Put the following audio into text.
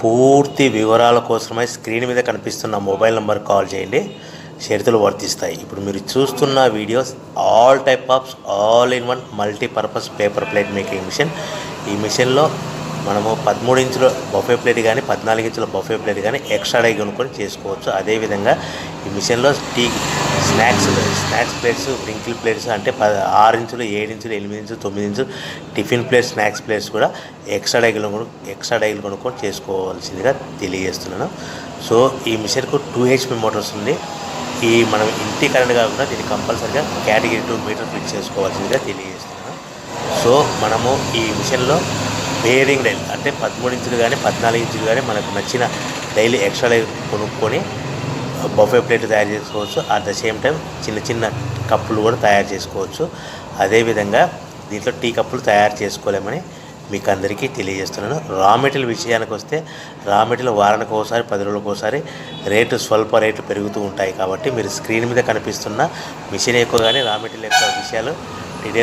పూర్తి వివరాల కోసమై స్క్రీన్ మీద కనిపిస్తున్న మొబైల్ నెంబర్ కాల్ చేయండి, షరతులు వర్తిస్తాయి. ఇప్పుడు మీరు చూస్తున్న videos all type of all in one multipurpose paper plate making machine. ఈ మిషన్లో మనము 13 ఇంచుల బఫే ప్లేట్ కానీ 14 ఇంచుల బఫే ప్లేట్ కానీ ఎక్స్ట్రా డై కొనుక్కొని చేసుకోవచ్చు. అదేవిధంగా ఈ మిషన్లో స్నాక్స్ ప్లేట్స్, డ్రింకిల్ ప్లేట్స్ అంటే 6 ఇంచులు, 7 ఇంచులు, 8 ఇంచులు, 9 ఇంచులు టిఫిన్ ప్లేట్స్, స్నాక్స్ ప్లేట్స్ కూడా ఎక్స్ట్రా డైలు కొనుక్కొని చేసుకోవాల్సిందిగా తెలియజేస్తున్నాను. సో ఈ మిషన్కు 2 HP మోటార్స్ ఉంది. మనం ఇంటి కరెంట్ కాకుండా దీన్ని కంపల్సరీగా కేటగిరీ 2 మీటర్ ఫిట్ చేసుకోవాల్సిందిగా తెలియజేస్తున్నాను. సో మనము ఈ మిషన్లో బేరింగ్ డైల్ అంటే 13 ఇంచులు కానీ 14 ఇంచులు కానీ మనకు నచ్చిన డైలీ ఎక్స్ట్రా డైల్ కొనుక్కొని బఫే ప్లేట్ తయారు చేసుకోవచ్చు. అట్ ద సేమ్ టైం చిన్న చిన్న కప్పులు కూడా తయారు చేసుకోవచ్చు. అదేవిధంగా దీంట్లో టీ కప్పులు తయారు చేసుకోలేమని మీకు అందరికీ తెలియజేస్తున్నాను. రా మెటీరియల్ విషయానికి వస్తే రా మెటీరియల్ వారానికి ఒకసారి 10 రోజులకు ఒకసారి స్వల్ప రేట్లు పెరుగుతూ ఉంటాయి. కాబట్టి మీరు స్క్రీన్ మీద కనిపిస్తున్న మిషన్ ఎక్కువ కానీ రా మెటీరియల్ ఎక్కువ విషయాలు